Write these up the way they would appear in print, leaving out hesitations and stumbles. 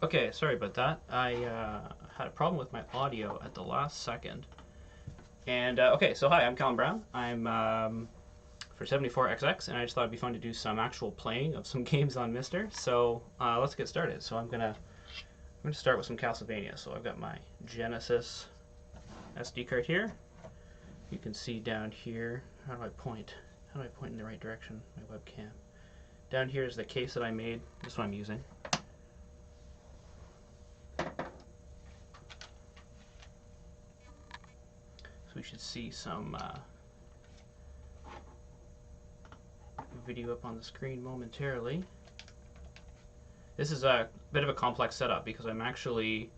Okay, sorry about that. I had a problem with my audio at the last second. And okay, so hi, I'm Colin Brown. I'm for 74XX, and I just thought it'd be fun to do some actual playing of some games on MiSTer. So let's get started. So I'm gonna start with some Castlevania. So I've got my Genesis SD card here. You can see down here. How do I point? How do I point in the right direction? My webcam. Down here is the case that I made. This one I'm using. So we should see some video up on the screen momentarily. This is a bit of a complex setup because I'm actually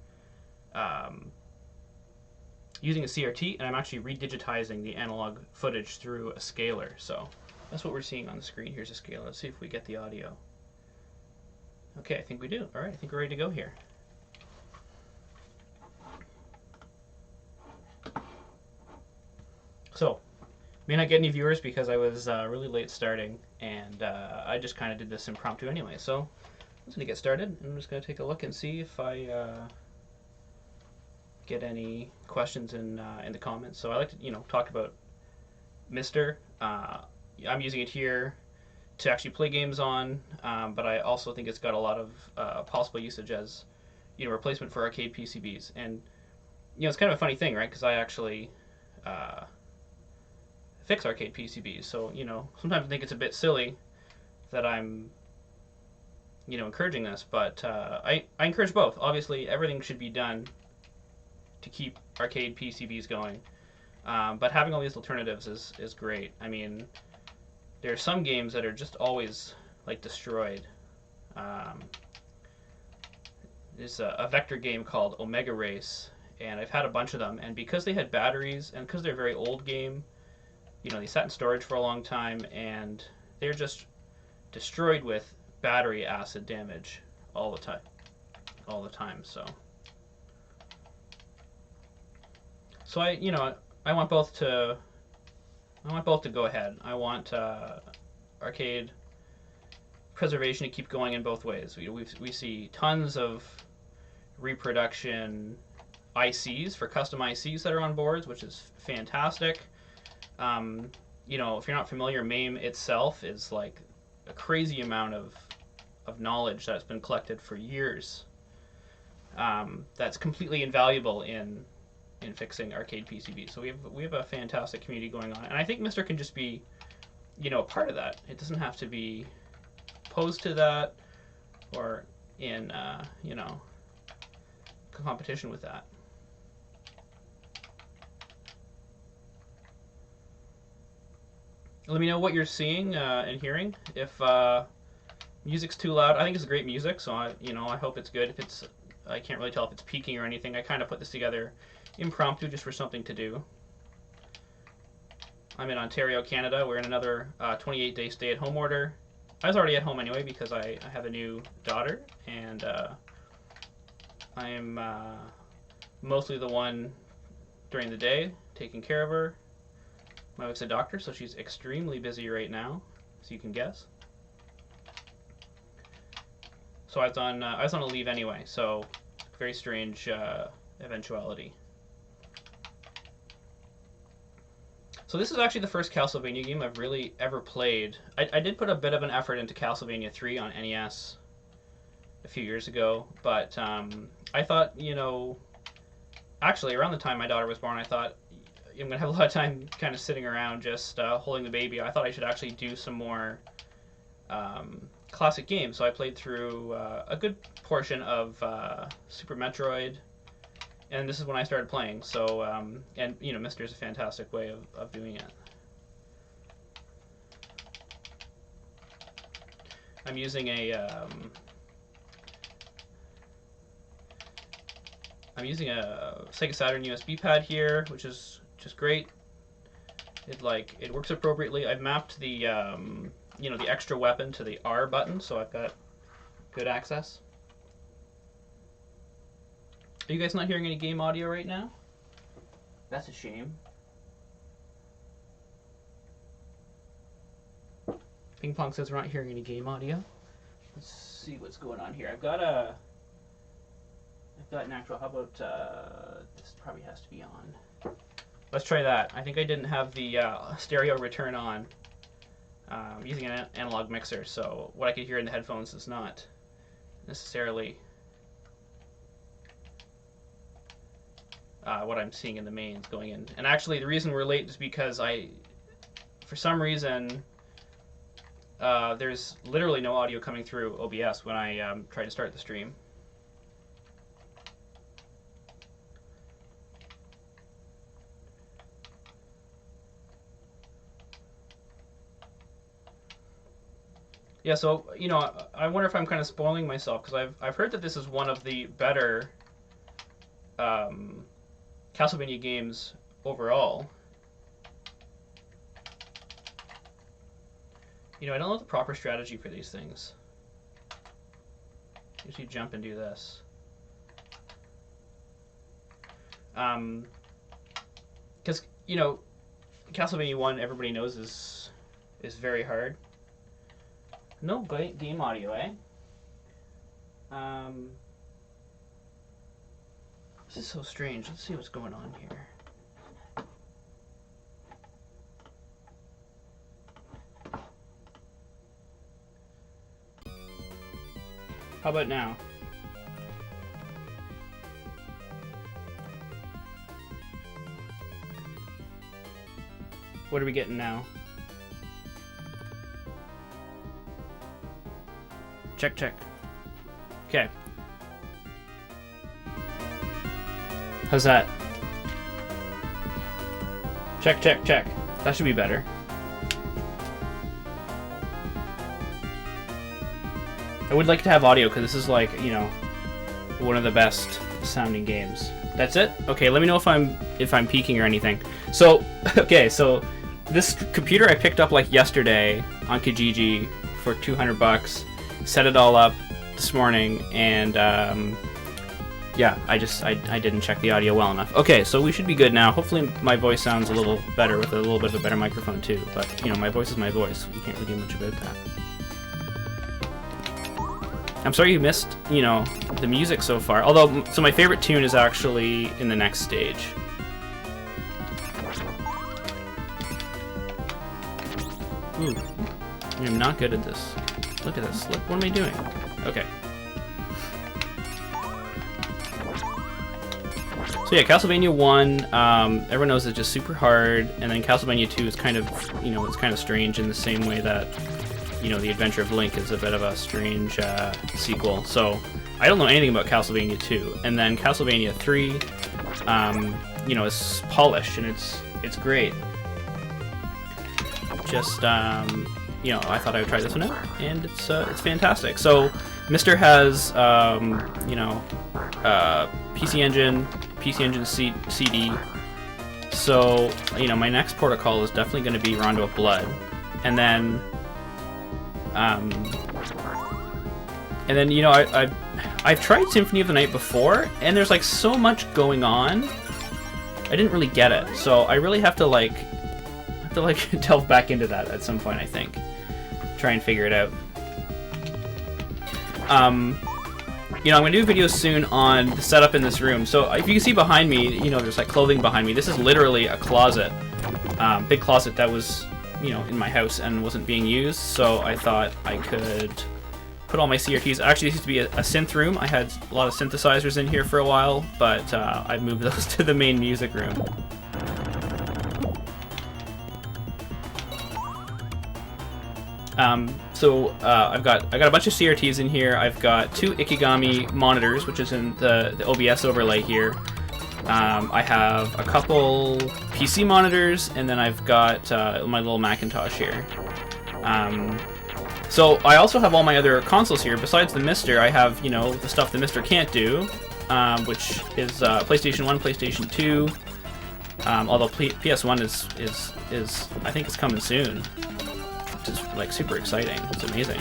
using a CRT and I'm actually redigitizing the analog footage through a scaler. So that's what we're seeing on the screen. Here's a scaler. Let's see if we get the audio. Okay, I think we do. All right, I think we're ready to go here. So, may not get any viewers because I was really late starting, and I just kind of did this impromptu anyway. So, I'm just going to get started. I'm just going to take a look and see if I get any questions in the comments. So, I like to talk about MiSTer. I'm using it here to actually play games on, but I also think it's got a lot of possible usage as replacement for arcade PCBs. And it's kind of a funny thing, right? Because I actually fix arcade PCBs. So, sometimes I think it's a bit silly that I'm, encouraging this, but I encourage both. Obviously, everything should be done to keep arcade PCBs going, but having all these alternatives is great. I mean, there are some games that are just always, destroyed. There's a vector game called Omega Race, and I've had a bunch of them, and because they had batteries, and because they're a very old game, they sat in storage for a long time, and they're just destroyed with battery acid damage all the time. So I want both to go ahead. I want arcade preservation to keep going in both ways. We see tons of reproduction ICs for custom ICs that are on boards, which is fantastic. If you're not familiar, MAME itself is like a crazy amount of knowledge that's been collected for years. That's completely invaluable in fixing arcade PCBs. So we have a fantastic community going on, and I think MiSTer can just be, a part of that. It doesn't have to be opposed to that or in competition with that. Let me know what you're seeing and hearing. If music's too loud, I think it's great music, so I hope it's good. If it's, I can't really tell if it's peaking or anything. I kind of put this together impromptu just for something to do. I'm in Ontario, Canada. We're in another 28-day stay-at-home order. I was already at home anyway because I have a new daughter, and I am mostly the one during the day taking care of her. My wife's a doctor, so she's extremely busy right now, as you can guess. So I was on a leave anyway, so very strange eventuality. So this is actually the first Castlevania game I've really ever played. I did put a bit of an effort into Castlevania 3 on NES a few years ago, but I thought, actually around the time my daughter was born, I thought, I'm going to have a lot of time kind of sitting around just holding the baby. I thought I should actually do some more classic games. So I played through a good portion of Super Metroid, and this is when I started playing. So, and MiSTer is a fantastic way of doing it. I'm using a Sega Saturn USB pad here, which is just great. It works appropriately. I've mapped the the extra weapon to the R button, so I've got good access. Are you guys not hearing any game audio right now? That's a shame. Ping Pong says we're not hearing any game audio. Let's see what's going on here. I've got a I've got natural. How about this? Probably has to be on. Let's try that. I think I didn't have the stereo return on. I'm using an analog mixer, so what I could hear in the headphones is not necessarily what I'm seeing in the mains going in. And actually, the reason we're late is because for some reason, there's literally no audio coming through OBS when I try to start the stream. Yeah, so, you know, I wonder if I'm kind of spoiling myself, because I've heard that this is one of the better Castlevania games overall. You know, I don't know the proper strategy for these things. Usually jump and do this. Because, you know, Castlevania 1, everybody knows is very hard. No game audio, eh? This is so strange. Let's see what's going on here. How about now? What are we getting now? Check, check. Okay. How's that? Check, check, check. That should be better. I would like to have audio because this is like, you know, one of the best sounding games. That's it? Okay, let me know if I'm peaking or anything. So, okay, so this computer I picked up like yesterday on Kijiji for $200. Set it all up this morning, and yeah, I didn't check the audio well enough. Okay, so we should be good now. Hopefully my voice sounds a little better with a little bit of a better microphone too, but you know, my voice is my voice. You can't really do much about that. I'm sorry you missed, you know, the music so far. Although, so my favorite tune is actually in the next stage. Ooh, I'm not good at this. Look at this. Look, what am I doing? Okay. So yeah, Castlevania 1, everyone knows it's just super hard, and then Castlevania 2 is kind of, you know, it's kind of strange in the same way that, you know, The Adventure of Link is a bit of a strange sequel. So I don't know anything about Castlevania 2, and then Castlevania 3, you know, is polished and it's great. Just you know, I thought I would try this one out, and it's fantastic. So MiSTer has you know, PC Engine CD. So you know, my next protocol is definitely going to be Rondo of Blood, and then you know, I've tried Symphony of the Night before, and there's like so much going on. I didn't really get it, so I really have to like delve back into that at some point, I think. Try and figure it out. You know, I'm gonna do videos soon on the setup in this room. So if you can see behind me, you know, there's like clothing behind me. This is literally a closet, big closet that was, you know, in my house and wasn't being used. So I thought I could put all my CRTs. Actually, this used to be a synth room. I had a lot of synthesizers in here for a while, but I've moved those to the main music room. So I've got a bunch of CRTs in here. I've got 2 Ikigami monitors, which is in the OBS overlay here. I have a couple PC monitors, and then I've got my little Macintosh here. So I also have all my other consoles here. Besides the MiSTer, I have, you know, the stuff the MiSTer can't do, which is PlayStation 1, PlayStation 2. Although PS1 is I think it's coming soon. Which is like super exciting. It's amazing.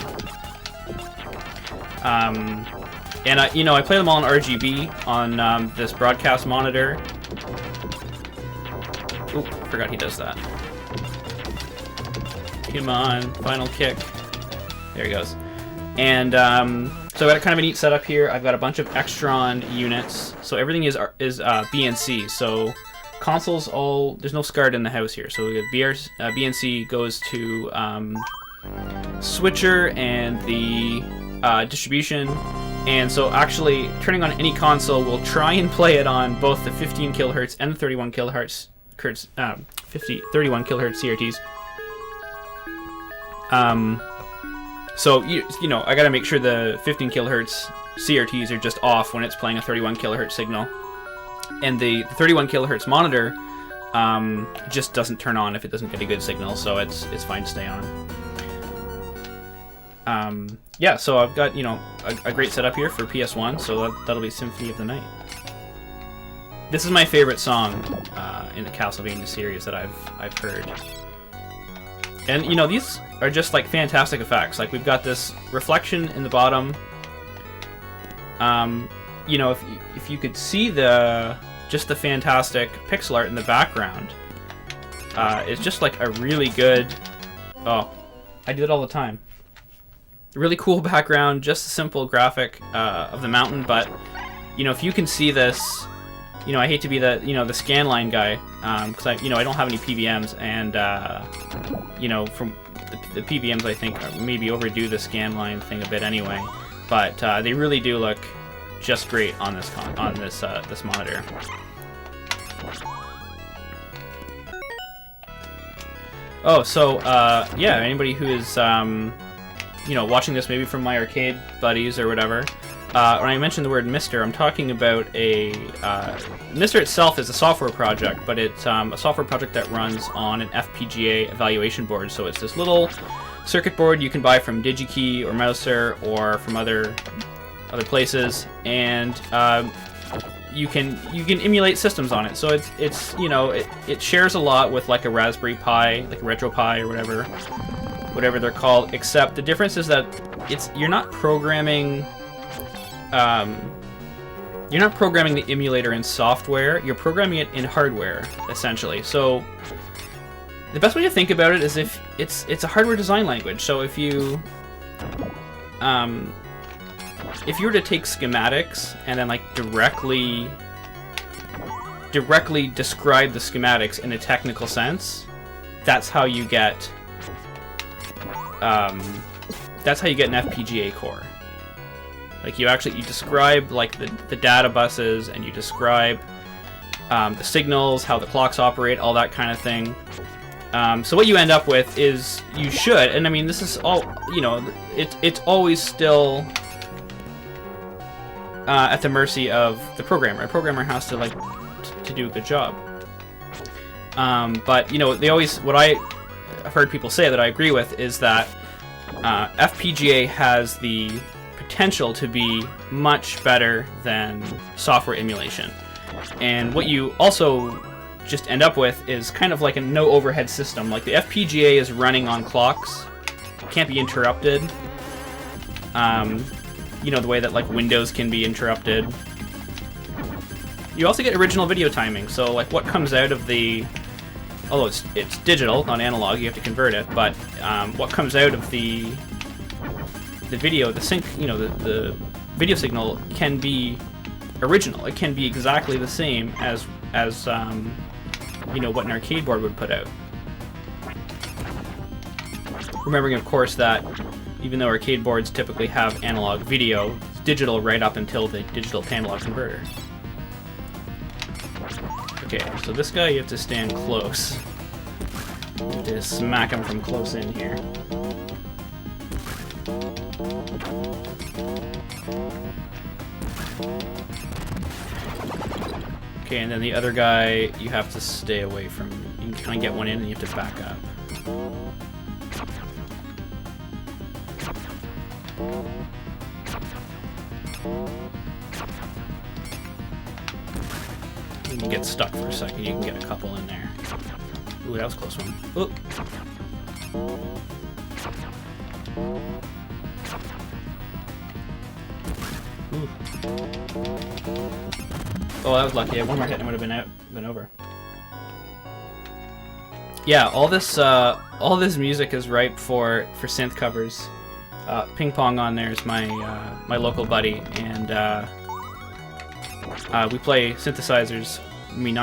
And I play them all in RGB on this broadcast monitor. Oop, forgot he does that. Come on, final kick. There he goes. And So I've got kind of a neat setup here. I've got a bunch of Extron units. So everything is BNC. So consoles all, there's no SCART in the house here. So we have BNC goes to switcher and the distribution. And so actually turning on any console will try and play it on both the 15 kilohertz and the 31 kilohertz 31 kilohertz CRTs. So you know, I gotta make sure the 15 kilohertz CRTs are just off when it's playing a 31 kilohertz signal, and the 31 kilohertz monitor just doesn't turn on if it doesn't get a good signal, so it's fine to stay on. Yeah, so I've got, you know, a great setup here for PS1, so that'll be Symphony of the Night. This is my favorite song in the Castlevania series that I've heard. And, you know, these are just, like, fantastic effects. Like, we've got this reflection in the bottom. You know, if you could see just the fantastic pixel art in the background, it's just, like, a really good... Oh, I do it all the time. Really cool background, just a simple graphic of the mountain, but, you know, if you can see this... You know, I hate to be the scanline guy, because I don't have any PBMs, and you know, from the PBMs, I think maybe overdo the scanline thing a bit anyway. But they really do look just great on this this monitor. Oh, so yeah, anybody who is you know, watching this maybe from my arcade buddies or whatever. When I mentioned the word MiSTer, I'm talking about MiSTer itself is a software project, but it's a software project that runs on an FPGA evaluation board. So it's this little circuit board you can buy from DigiKey or MiSTer or from other places, and you can emulate systems on it. So it's you know, it shares a lot with like a Raspberry Pi, like a RetroPie or whatever they're called. Except the difference is that you're not programming. You're not programming the emulator in software, you're programming it in hardware, essentially. So the best way to think about it is if it's a hardware design language. So if you were to take schematics and then like directly describe the schematics in a technical sense, that's how you get an FPGA core. Like you describe like the data buses, and you describe the signals, how the clocks operate, all that kind of thing. So what you end up with is you should, and I mean this is all, you know, it's always still at the mercy of the programmer. A programmer has to like to do a good job. But you know, what I've heard people say that I agree with is that FPGA has the potential to be much better than software emulation. And what you also just end up with is kind of like a no overhead system. Like the FPGA is running on clocks, it can't be interrupted. You know, the way that like Windows can be interrupted. You also get original video timing, so like what comes out of the, although it's digital, not analog, you have to convert it, but what comes out of the video, the sync, you know, the video signal can be original. It can be exactly the same as you know, what an arcade board would put out. Remembering, of course, that even though arcade boards typically have analog video, it's digital right up until the digital to analog converter. Okay, so this guy you have to stand close. You have to smack him from close in here. Okay, and then the other guy you have to stay away from. You can kind of get one in and you have to back up. You can get stuck for a second, you can get a couple in there. Ooh, that was a close one. Ooh. Ooh. Oh, that was lucky. One more hit and would have been over. Yeah, all this music is ripe for synth covers. Ping Pong on there is my my local buddy, and we play synthesizers. I mean,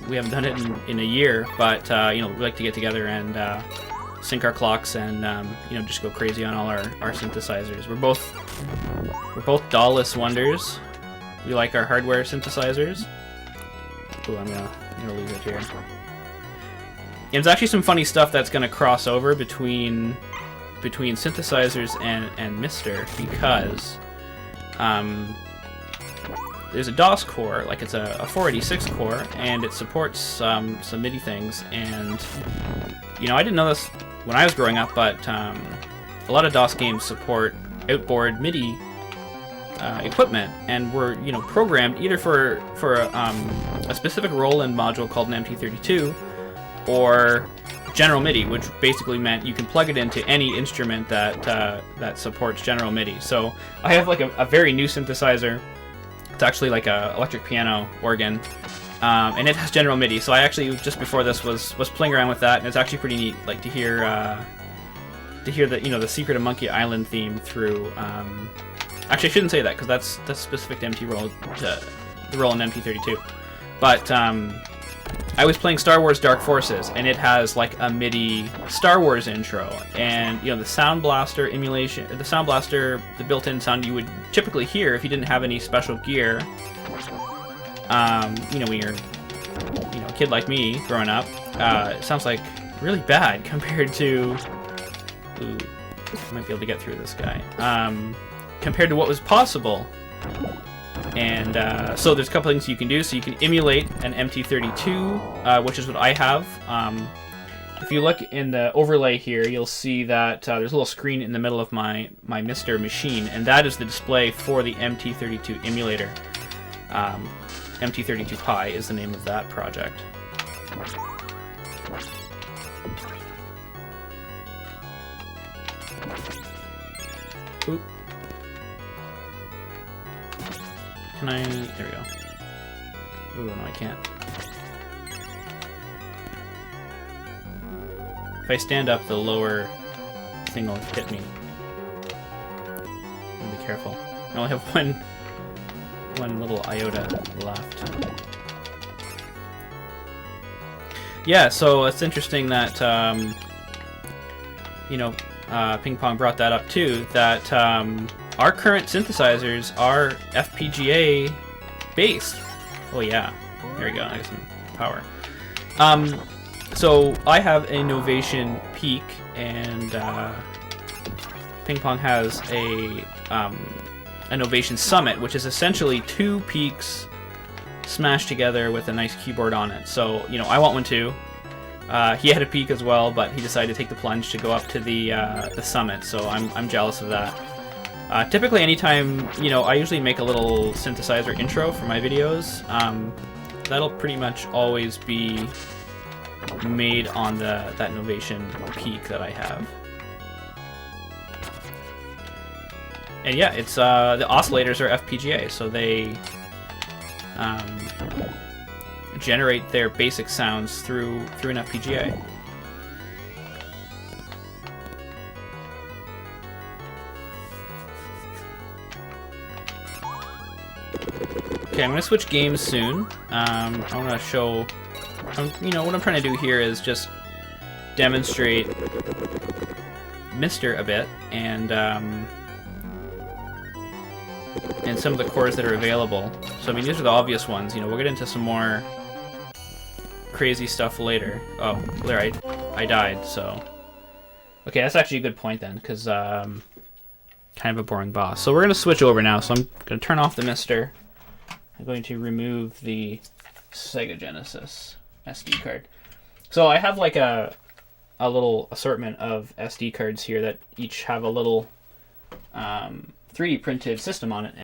we haven't done it in a year, but you know, we like to get together and sync our clocks and you know, just go crazy on all our synthesizers. We're both DAW-less wonders. We like our hardware synthesizers. Ooh, I'm gonna leave it here. And there's actually some funny stuff that's gonna cross over between synthesizers and MiSTer, because there's a DOS core, like it's a 486 core, and it supports some MIDI things. And you know, I didn't know this when I was growing up, but a lot of DOS games support outboard MIDI equipment, and were, you know, programmed either for a specific Roland module called an MT32, or general MIDI, which basically meant you can plug it into any instrument that supports general MIDI. So I have like a very new synthesizer. It's actually like a electric piano organ, and it has general MIDI. So I actually, just before this, was playing around with that, and it's actually pretty neat, like to hear the, you know, the Secret of Monkey Island theme through. Actually, I shouldn't say that, because that's specific to the Roland MT32. But I was playing Star Wars Dark Forces, and it has like a MIDI Star Wars intro, and you know, the Sound Blaster emulation, the built-in sound you would typically hear if you didn't have any special gear. You know, when you're, you know, a kid like me growing up, it sounds like really bad compared to. Ooh, I might be able to get through this guy. Compared to what was possible. And so there's a couple things you can do. So you can emulate an MT32, which is what I have. If you look in the overlay here, you'll see that there's a little screen in the middle of my MiSTer machine, and that is the display for the MT32 emulator. MT32 Pi is the name of that project. Oop. Can I? There we go. Ooh, no, I can't. If I stand up, the lower thing will hit me. I'll be careful. I only have one little iota left. Yeah, so it's interesting that you know, Ping Pong brought that up too. That our current synthesizers are FPGA based. Oh yeah, there we go. I got some power. So I have a Novation Peak, and Ping Pong has a Novation Summit, which is essentially two peaks smashed together with a nice keyboard on it. So, you know, I want one too. He had a Peak as well, but he decided to take the plunge to go up to the Summit. So I'm jealous of that. Typically, anytime, you know, I usually make a little synthesizer intro for my videos. That'll pretty much always be made on that Novation Peak that I have. And yeah, it's the oscillators are FPGA, so they generate their basic sounds through an FPGA. Okay, I'm gonna switch games soon. I want to show, you know, what I'm trying to do here is just demonstrate MiSTer a bit, and some of the cores that are available. So I mean, these are the obvious ones. You know, we'll get into some more crazy stuff later. Oh, there, I died. So okay, that's actually a good point then, because kind of a boring boss. So we're gonna switch over now. So I'm gonna turn off the MiSTer. I'm going to remove the Sega Genesis SD card. So I have like a little assortment of SD cards here that each have a little 3D printed system on it.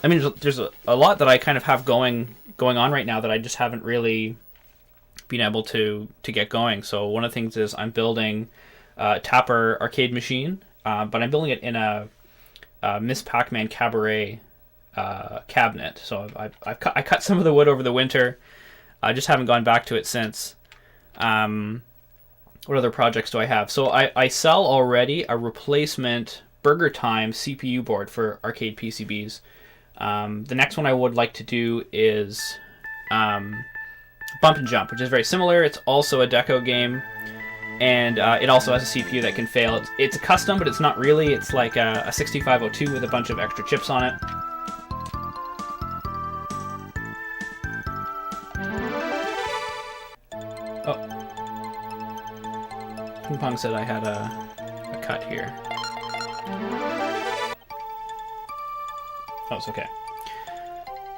I mean, there's a lot that I kind of have going on right now that I just haven't really being able to get going. So one of the things is I'm building a Tapper arcade machine, but I'm building it in a Miss Pac-Man Cabaret cabinet. So I cut some of the wood over the winter. I just haven't gone back to it since. What other projects do I have? So I sell already a replacement Burger Time CPU board for arcade PCBs. The next one I would like to do is Bump and Jump, which is very similar. It's also a deco game, and it also has a CPU that can fail. It's custom, but it's not really. It's like a 6502 with a bunch of extra chips on it. Oh. Ping Pong said I had a cut here. Oh, it's okay.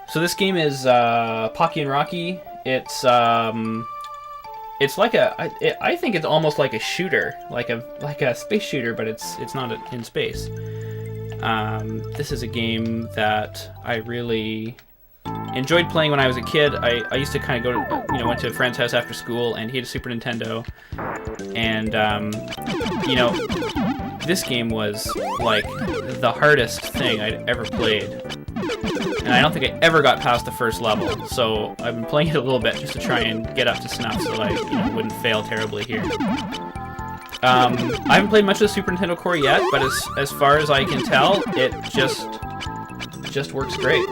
So this game is Pocky and Rocky. It's like I think it's almost like a shooter, like a space shooter, but it's not in space. This is a game that I really enjoyed playing when I was a kid. I used to kind of go to, went to a friend's house after school, and he had a Super Nintendo, and this game was like the hardest thing I'd ever played, and I don't think I ever got past the first level. So I've been playing it a little bit just to try and get up to snuff, so I wouldn't fail terribly here. I haven't played much of the Super Nintendo core yet, but as far as I can tell, it just works great.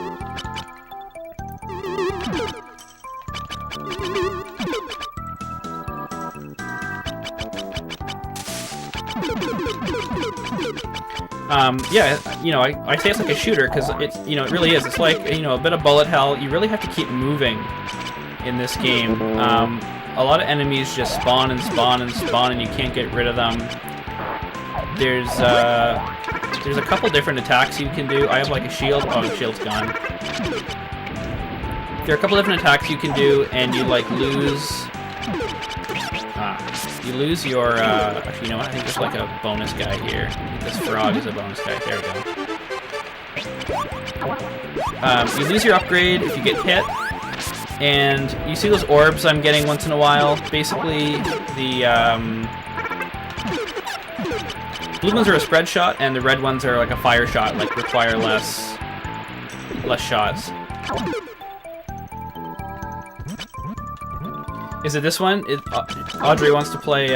I say it's like a shooter because it really is. It's like, a bit of bullet hell. You really have to keep moving in this game. A lot of enemies just spawn and spawn and spawn, and you can't get rid of them. There's a couple different attacks you can do. I have like a shield. Oh, the shield's gone. There are a couple different attacks you can do, and you like lose. You lose your, actually, you know what, I think there's like a bonus guy here. This frog is a bonus guy. There we go. You lose your upgrade if you get hit, and you see those orbs I'm getting once in a while. Basically, the blue ones are a spread shot, and the red ones are like a fire shot, like require less shots. Is it this one? Audrey wants to play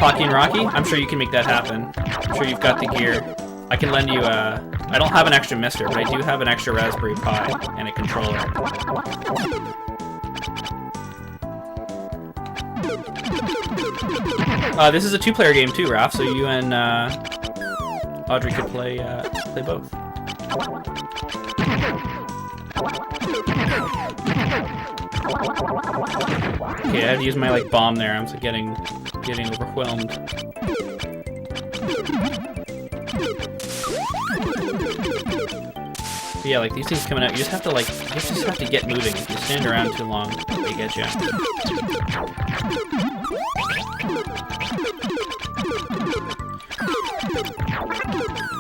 Pocky and Rocky? I'm sure you can make that happen. I'm sure you've got the gear. I can lend you I don't have an extra MiSTer, but I do have an extra Raspberry Pi and a controller. This is a two-player game too, Raph, so you and Audrey could play both. Okay, I had to use my bomb there. I'm getting overwhelmed. But yeah, these things coming out, you just have to get moving. If you stand around too long, they get you.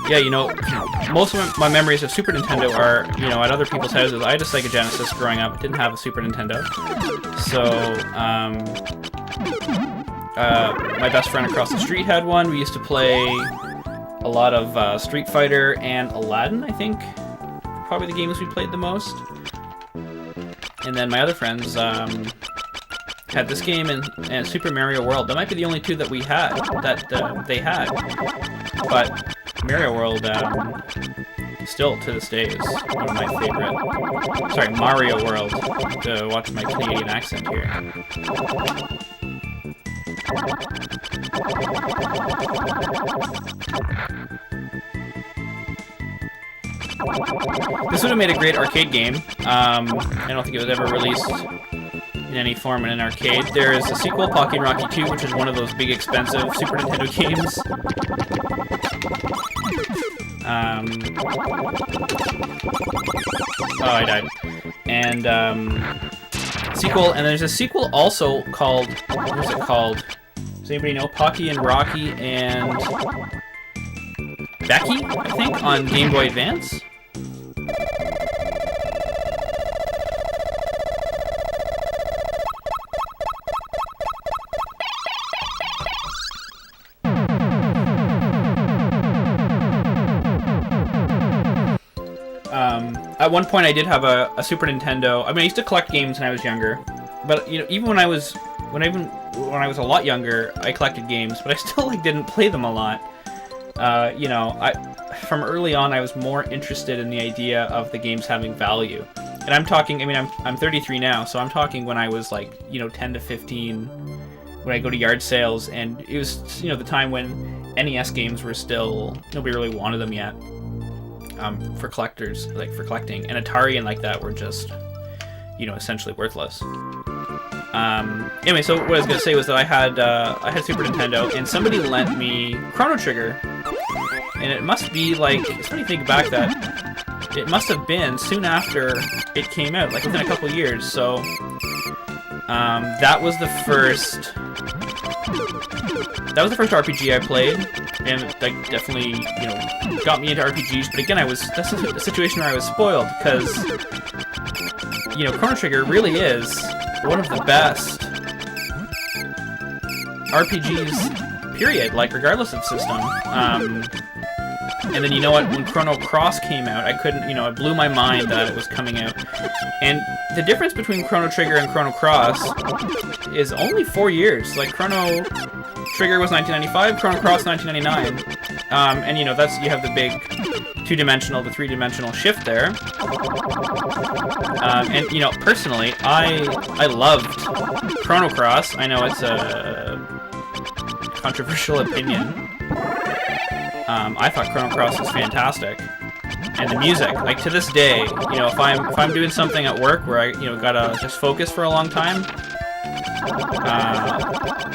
Yeah, most of my memories of Super Nintendo are, at other people's houses. I had a Sega Genesis growing up. I didn't have a Super Nintendo. So, my best friend across the street had one. We used to play a lot of Street Fighter and Aladdin, I think. Probably the games we played the most. And then my other friends had this game and Super Mario World. That might be the only two that we had, that they had. But Mario World, still to this day, is one of my favorite. Sorry, Mario World, to watch my Canadian accent here. This would have made a great arcade game. I don't think it was ever released in any form in an arcade. There is a sequel, Pocky and Rocky 2, which is one of those big, expensive Super Nintendo games. Oh, I died. And, sequel, and there's a sequel also called, what is it called? Does anybody know? Pocky and Rocky and Becky, I think, on Game Boy Advance? at one point I did have a Super Nintendo. I mean, I used to collect games when I was younger, but you know, even when I was a lot younger, I collected games, but I still like didn't play them a lot. You know, from early on I was more interested in the idea of the games having value. And I'm talking, I mean, I'm 33 now, so I'm talking when I was like, you know, 10 to 15, when I go to yard sales, and it was, you know, the time when NES games were still, nobody really wanted them yet, for collectors, like for collecting, and Atari and like that were just, you know, essentially worthless. Anyway, so what I was gonna say was that I had Super Nintendo, and somebody lent me Chrono Trigger, and it must be like, it's funny to think back that it must have been soon after it came out, like within a couple years. So that was the first RPG I played, and it like definitely, you know, got me into RPGs. But again, that's a situation where I was spoiled, because you know, Chrono Trigger really is one of the best RPGs, period, like regardless of system. And then, you know what, when Chrono Cross came out, I couldn't, you know, it blew my mind that it was coming out. And the difference between Chrono Trigger and Chrono Cross is only 4 years. Like, Chrono Trigger was 1995, Chrono Cross 1999. And, you know, you have the big the three-dimensional shift there. And, you know, personally, I loved Chrono Cross. I know it's a controversial opinion. I thought Chrono Cross was fantastic, and the music, like to this day, you know, if I'm doing something at work where I, you know, gotta just focus for a long time,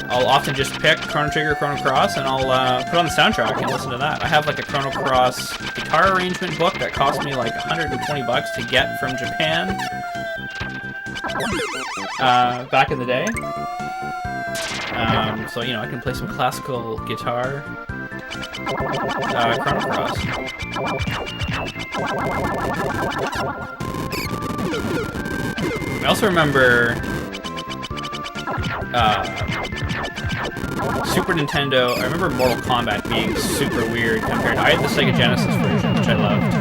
I'll often just pick Chrono Trigger, Chrono Cross, and I'll put on the soundtrack and listen to that. I have like a Chrono Cross guitar arrangement book that cost me like $120 to get from Japan back in the day. So you know, I can play some classical guitar. Chrono Cross. I also remember Super Nintendo. I remember Mortal Kombat being super weird compared to, I had the Sega Genesis version, which I loved.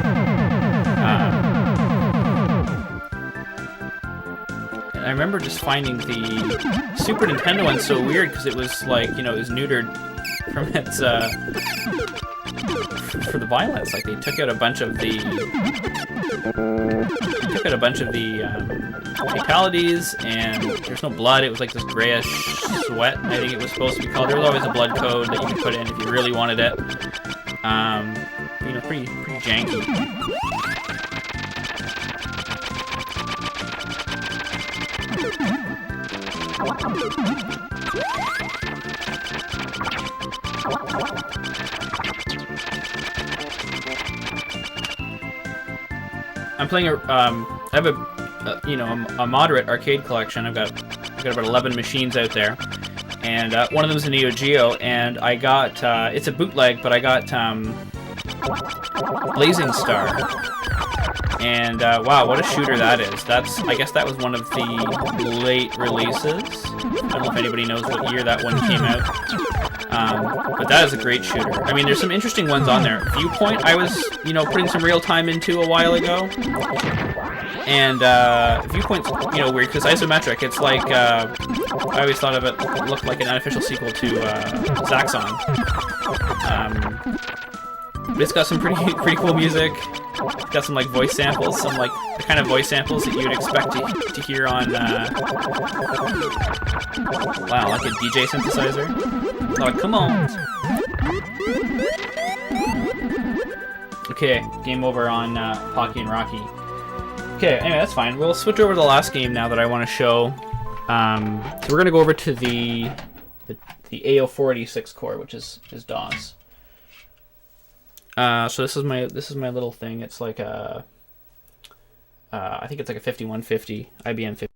And I remember just finding the Super Nintendo one so weird, because it was like, you know, it was neutered from its for the violence. Like, they took out a bunch of the fatalities, and there's no blood. It was like this grayish sweat, I think it was supposed to be called. There was always a blood code that you could put in if you really wanted it. You know, pretty janky. I'm playing I have a moderate arcade collection. I've got about 11 machines out there, and one of them is a Neo Geo, and I got it's a bootleg, but I got Blazing Star, and wow, what a shooter that is. I guess that was one of the late releases. I don't know if anybody knows what year that one came out. But that is a great shooter. I mean, there's some interesting ones on there. Viewpoint, I was, you know, putting some real time into a while ago. And Viewpoint's, you know, weird because isometric. It's like, I always thought of it looked like an unofficial sequel to Zaxxon. But it's got some pretty cool music. It's got some like voice samples, some like the kind of voice samples that you would expect to hear on wow, like a DJ synthesizer. Oh, come on. Okay, game over on Pocky and Rocky. Okay, anyway, that's fine. We'll switch over to the last game now that I want to show. So we're gonna go over to the AO486 core, which is DOS. So this is my little thing. It's like a I think it's like a 5150 IBM 50.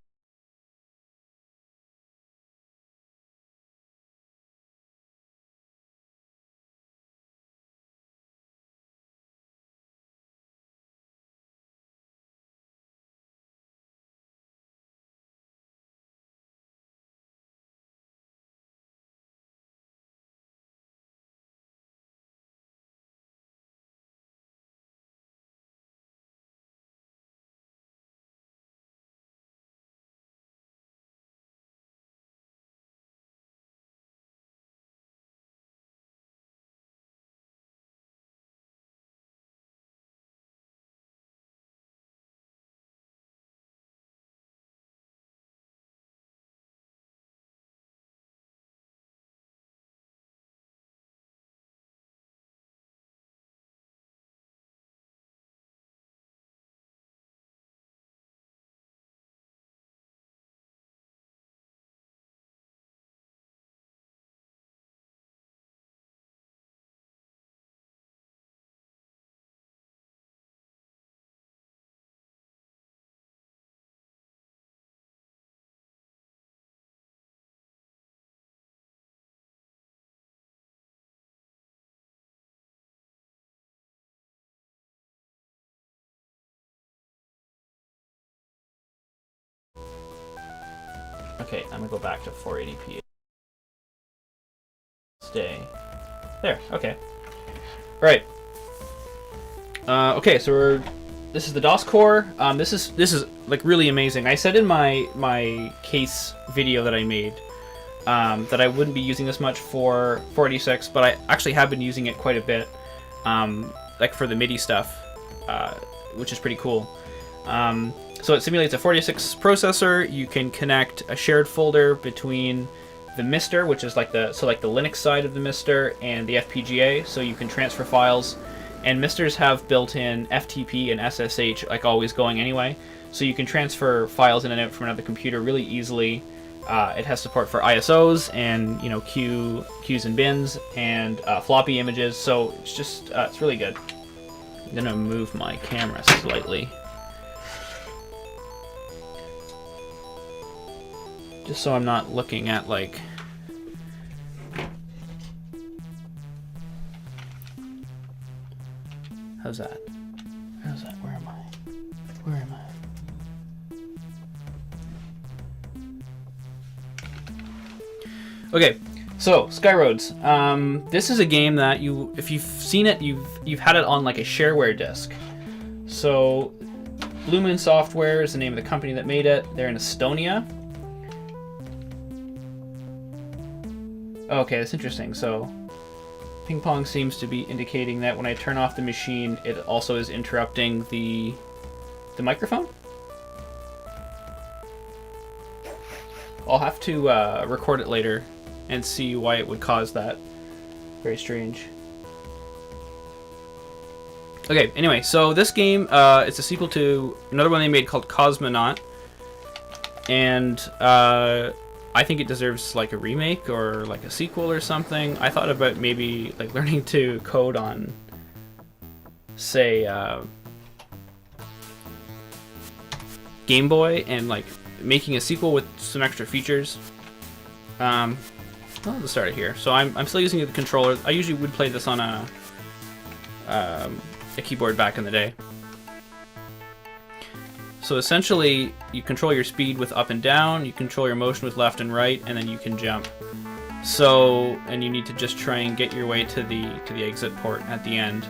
Okay, I'm gonna go back to 480p. Stay. There, okay. Alright. Okay, so this is the DOS core. This is like really amazing. I said in my case video that I made that I wouldn't be using this much for 486, but I actually have been using it quite a bit, like for the MIDI stuff, which is pretty cool. So it simulates a 486 processor. You can connect a shared folder between the MiSTer, which is like the Linux side of the MiSTer, and the FPGA, so you can transfer files. And MiSTers have built-in FTP and SSH, like always going anyway, so you can transfer files in and out from another computer really easily. It has support for ISOs and queues and bins and floppy images, so it's just it's really good. I'm gonna move my camera slightly, just so I'm not looking at like. How's that? How's that? Where am I? Where am I? Okay, so SkyRoads. This is a game that if you've seen it, you've had it on like a shareware disk. So, Blue Moon Software is the name of the company that made it. They're in Estonia. Okay, that's interesting. So, ping pong seems to be indicating that when I turn off the machine, it also is interrupting the microphone. I'll have to record it later and see why it would cause that. Very strange. Okay, anyway, so this game, it's a sequel to another one they made called Cosmonaut, and I think it deserves like a remake or like a sequel or something. I thought about maybe like learning to code on, say, Game Boy and like making a sequel with some extra features. Well, let's start it here. So I'm still using the controller. I usually would play this on a keyboard back in the day. So essentially, you control your speed with up and down, you control your motion with left and right, and then you can jump. So, and you need to just try and get your way to the exit port at the end.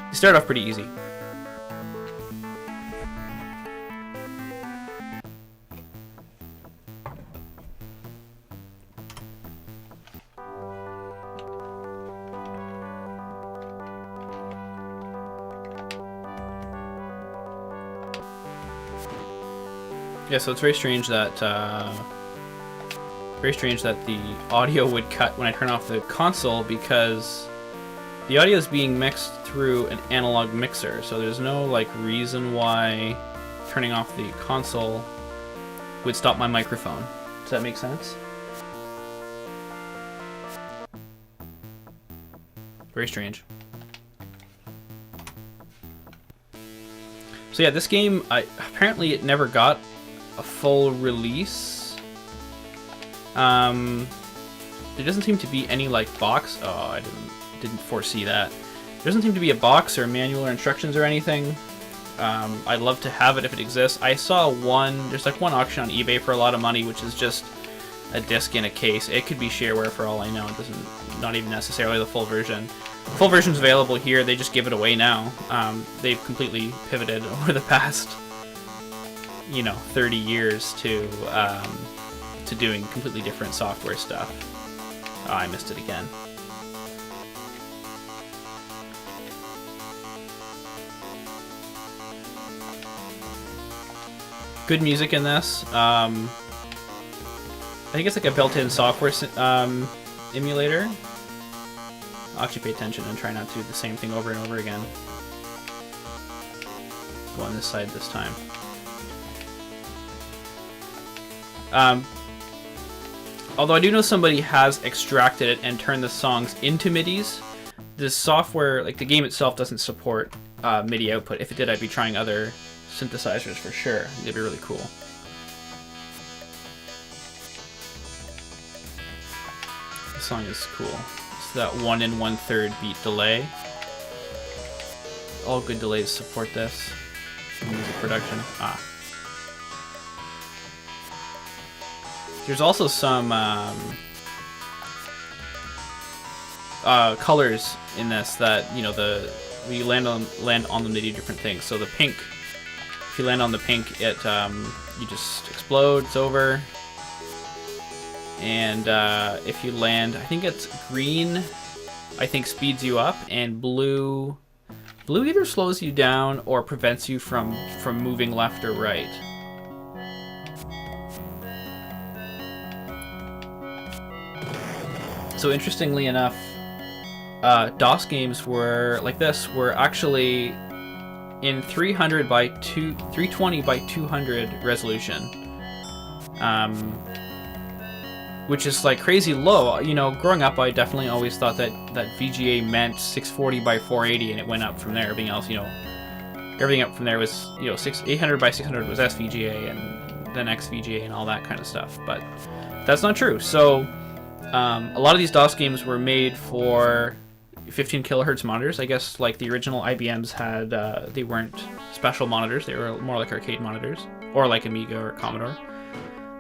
You start off pretty easy. Yeah, so it's very strange that the audio would cut when I turn off the console, because the audio is being mixed through an analog mixer. So there's no like reason why turning off the console would stop my microphone. Does that make sense? Very strange. So yeah, this game, apparently it never got a full release. There doesn't seem to be any like box. Oh, I didn't foresee that. There doesn't seem to be a box or manual or instructions or anything. I'd love to have it if it exists. I saw there's like one auction on eBay for a lot of money, which is just a disc in a case. It could be shareware for all I know. It doesn't, not even necessarily the full version. The full version's available here. They just give it away now. They've completely pivoted over the past 30 years to doing completely different software stuff. Oh, I missed it again. Good music in this. I think it's like a built-in software emulator. I'll actually pay attention and try not to do the same thing over and over again. Go on this side this time. Although I do know somebody has extracted it and turned the songs into MIDIs. This software, like the game itself, doesn't support MIDI output. If it did, I'd be trying other synthesizers for sure. It'd be really cool. This song is cool. It's that 1 1/3 beat delay. All good delays support this. Music production. There's also some colors in this that, you know, when you land on them, they do different things. So the pink, if you land on the pink, it you just explode. It's over. And if you land, I think it's green, I think speeds you up, and blue either slows you down or prevents you from moving left or right. So interestingly enough, DOS games were like this were actually in 320 by 200 resolution, which is like crazy low. You know, growing up, I definitely always thought that VGA meant 640 by 480, and it went up from there. Everything else, you know, everything up from there was, you know, 800 by 600 was SVGA, and then XVGA and all that kind of stuff. But that's not true. So a lot of these DOS games were made for 15 kilohertz monitors. I guess like the original IBMs had, they weren't special monitors. They were more like arcade monitors, or like Amiga or Commodore.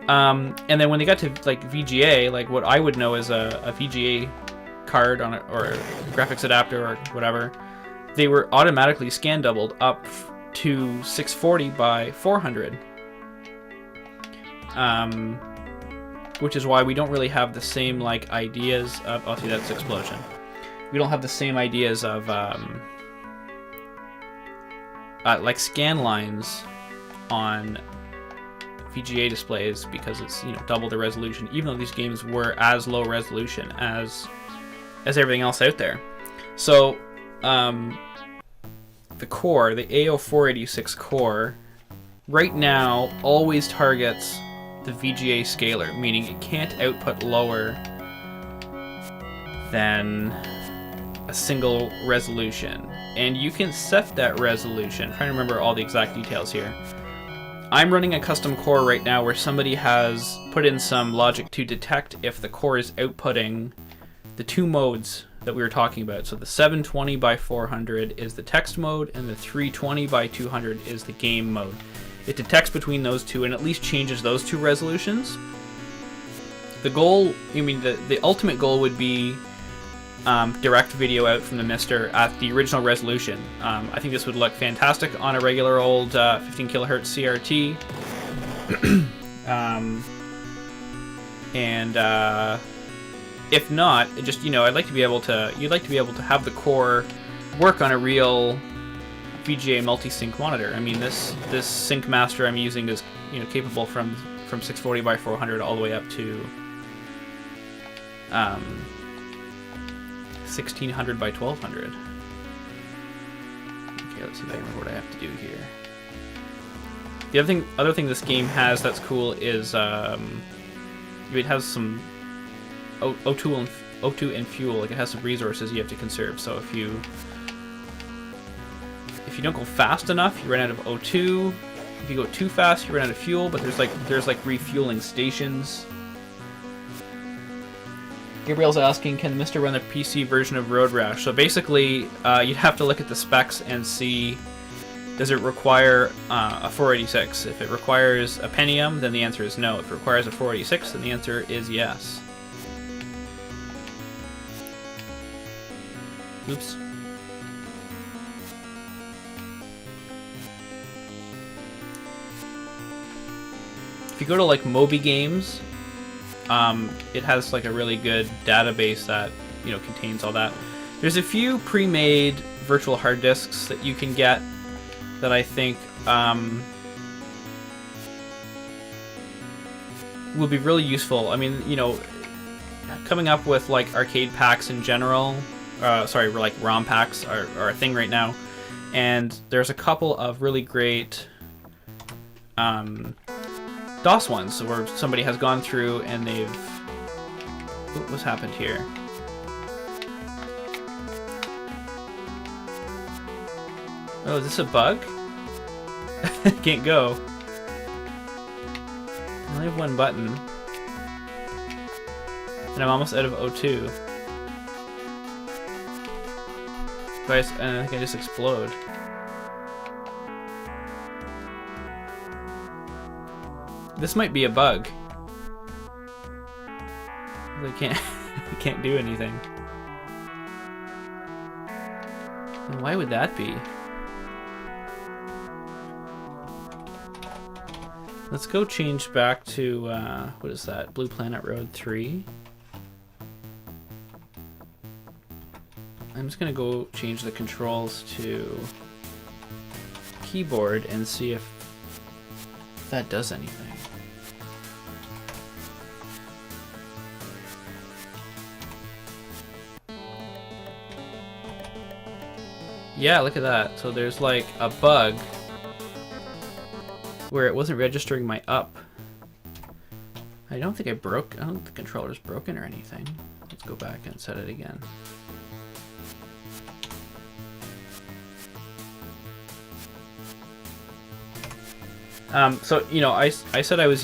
And then when they got to like VGA, like what I would know as a VGA card on or a graphics adapter or whatever, they were automatically scan doubled up to 640 by 400. Which is why we don't really have the same like ideas of, oh, see, that's explosion. We don't have the same ideas of like scan lines on VGA displays, because it's, you know, double the resolution, even though these games were as low resolution as everything else out there. So the core, the AO486 core, right now always targets the VGA scaler, meaning it can't output lower than a single resolution. And you can set that resolution. I'm trying to remember all the exact details here. I'm running a custom core right now where somebody has put in some logic to detect if the core is outputting the two modes that we were talking about. So the 720 by 400 is the text mode, and the 320 by 200 is the game mode. It detects between those two and at least changes those two resolutions. The goal, I mean, the ultimate goal would be direct video out from the MiSTer at the original resolution. I think this would look fantastic on a regular old 15 kilohertz CRT. And if not, just, you know, you'd like to be able to have the core work on a real VGA multi-sync monitor. I mean, this sync master I'm using is, you know, capable from 640 by 400 all the way up to 1600 by 1200. Okay, let's see if I remember what I have to do here. The other thing this game has that's cool is it has some O2 and fuel. Like, it has some resources you have to conserve. So if you don't go fast enough, you run out of O2. If you go too fast, you run out of fuel. But there's like refueling stations. Gabriel's asking, can the MiSTer run the PC version of Road Rash? So basically, you'd have to look at the specs and see, does it require a 486? If it requires a Pentium, then the answer is no. If it requires a 486, then the answer is yes. Oops. If you go to like Moby Games, it has like a really good database that, you know, contains all that. There's a few pre-made virtual hard disks that you can get that I think will be really useful. I mean, you know, coming up with like arcade packs in general, like ROM packs are a thing right now, and there's a couple of really great DOS ones where somebody has gone through and they've... What's happened here? Oh, is this a bug? Can't go. I only have one button. And I'm almost out of O2. Guys, I think I just explode. This might be a bug. we can't we can't do anything. And why would that be? Let's go change back to what is that? Blue Planet Road 3. I'm just gonna go change the controls to keyboard and see if that does anything. Yeah, look at that. So there's like a bug where it wasn't registering my up. I don't think the controller's broken or anything. Let's go back and set it again. So, you know, I said I was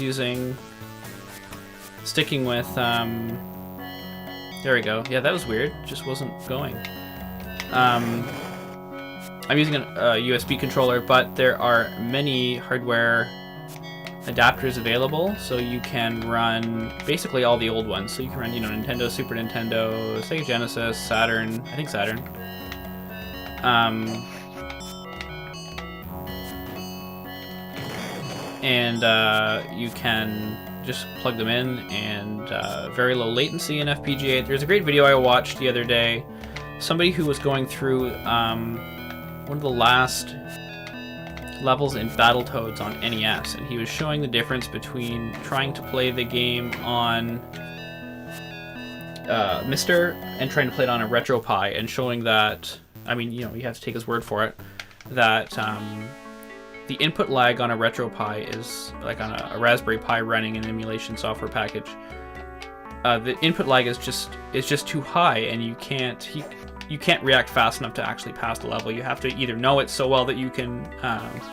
sticking with, there we go. Yeah, that was weird. Just wasn't going. I'm using a USB controller, but there are many hardware adapters available, so you can run basically all the old ones. So you can run, you know, Nintendo, Super Nintendo, Sega Genesis, Saturn, I think Saturn. And you can just plug them in, and very low latency in FPGA. There's a great video I watched the other day. Somebody who was going through one of the last levels in Battletoads on NES, and he was showing the difference between trying to play the game on MiSTer and trying to play it on a RetroPie, and showing that, I mean, you know, you have to take his word for it, that the input lag on a RetroPie is, like on a Raspberry Pi running an emulation software package, the input lag is just too high, and you can't react fast enough to actually pass the level. You have to either know it so well that you can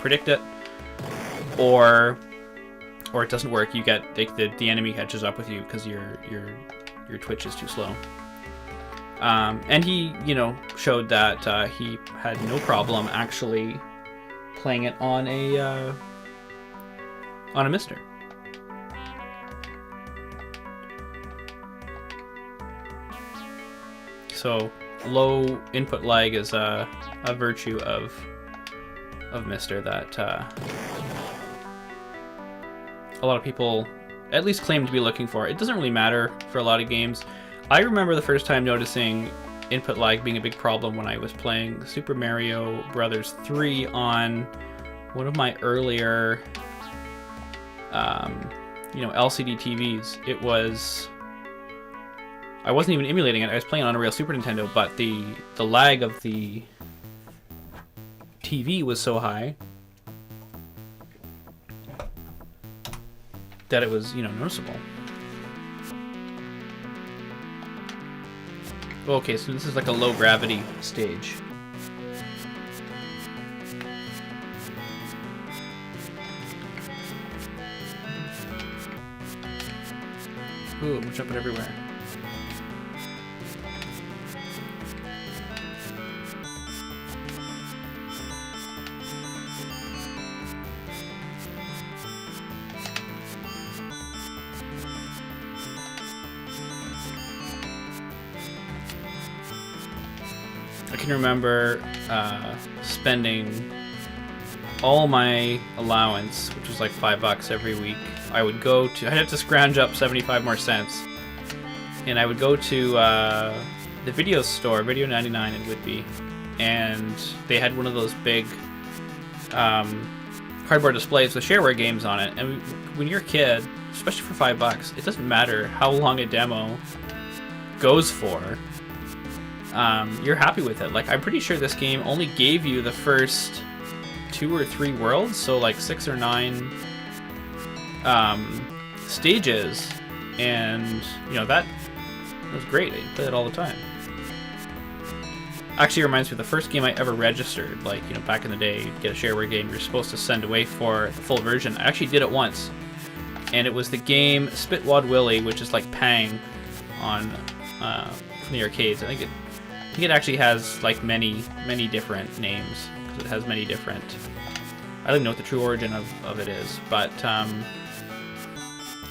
predict it, or it doesn't work. You get the enemy catches up with you because your twitch is too slow. And he, you know, showed that he had no problem actually playing it on a MiSTer. So low input lag is a virtue of MiSTer that a lot of people at least claim to be looking for. It doesn't really matter for a lot of games. I remember the first time noticing input lag being a big problem when I was playing Super Mario Brothers 3 on one of my earlier LCD TVs. I wasn't even emulating it, I was playing on a real Super Nintendo, but the lag of the TV was so high that it was, you know, noticeable. Okay, so this is like a low gravity stage. Ooh, I'm jumping everywhere. I can remember spending all my allowance, which was like $5 every week. I'd have to scrounge up 75 more cents, and I would go to the video store, Video 99 in Whitby, and they had one of those big cardboard displays with shareware games on it. And when you're a kid, especially for $5, it doesn't matter how long a demo goes for. You're happy with it. Like, I'm pretty sure this game only gave you the first 2 or 3 worlds, so like 6 or 9 stages, and you know, that was great. I played it all the time. Actually, it reminds me of the first game I ever registered. Like, you know, back in the day, you'd get a shareware game you're supposed to send away for the full version. I actually did it once, and it was the game Spitwad Willie, which is like Pang on from the arcades. I think it actually has like many different names, because it has many different. I don't know what the true origin of it is, but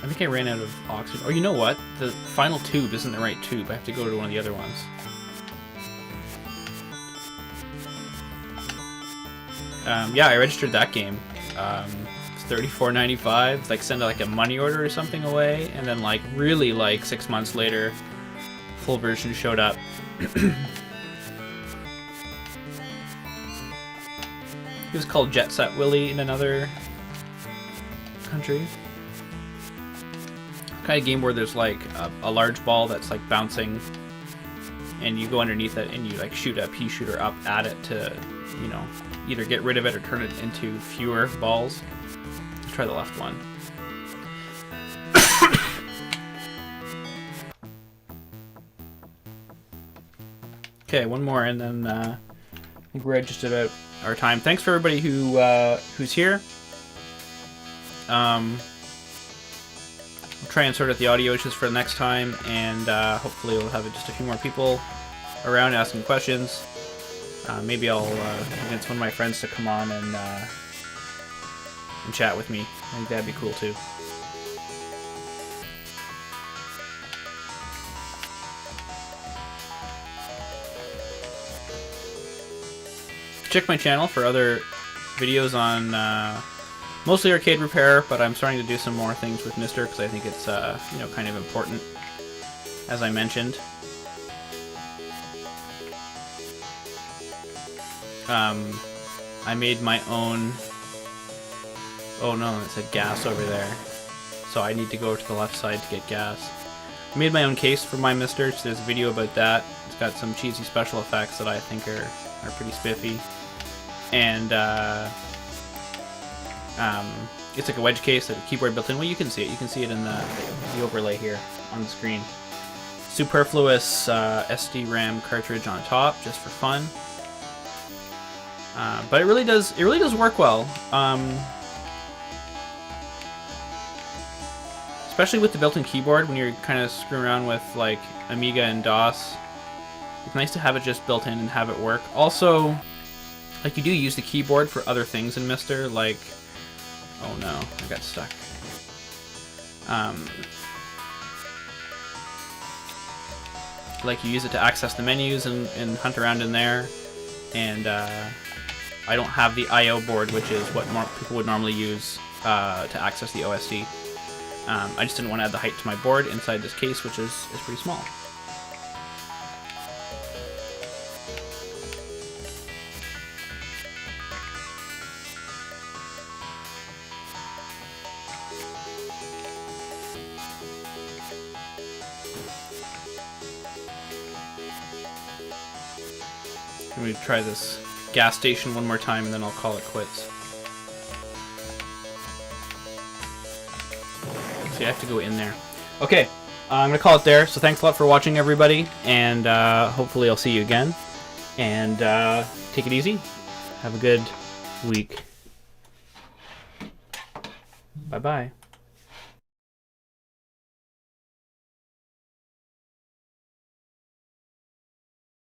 I think I ran out of oxygen. Oh, you know what? The final tube isn't the right tube. I have to go to one of the other ones. Yeah, I registered that game. It's $34.95. It's like send like a money order or something away, and then like really like 6 months later, full version showed up. It was called Jet Set Willy in another country. Kind of game where there's like a large ball that's like bouncing, and you go underneath it and you like shoot a pea shooter up at it to, you know, either get rid of it or turn it into fewer balls. Let's try the left one. Okay, one more, and then I think we're just about our time. Thanks for everybody who's here. I'll try and sort out the audio issues for the next time, and hopefully we'll have just a few more people around asking questions. Maybe I'll convince one of my friends to come on and chat with me. I think that'd be cool too. Check my channel for other videos on mostly arcade repair, but I'm starting to do some more things with MiSTer because I think it's you know, kind of important, as I mentioned. I made my own. Oh no, it said gas over there, so I need to go to the left side to get gas. I made my own case for my MiSTer, so there's a video about that. It's got some cheesy special effects that I think are pretty spiffy. And it's like a wedge case, a keyboard built in. Well, you can see it. You can see it in the overlay here on the screen. Superfluous SD RAM cartridge on top, just for fun. But it really does work well. Especially with the built-in keyboard when you're kind of screwing around with like Amiga and DOS. It's nice to have it just built in and have it work. Also, like, you do use the keyboard for other things in MiSTer, like, oh no, I got stuck. Like, you use it to access the menus and hunt around in there, and I don't have the I/O board, which is what more people would normally use to access the OSD. I just didn't want to add the height to my board inside this case, which is pretty small. I'm going to try this gas station one more time, and then I'll call it quits. See, I have to go in there. Okay, I'm going to call it there. So thanks a lot for watching, everybody, and hopefully I'll see you again. And take it easy. Have a good week. Bye-bye.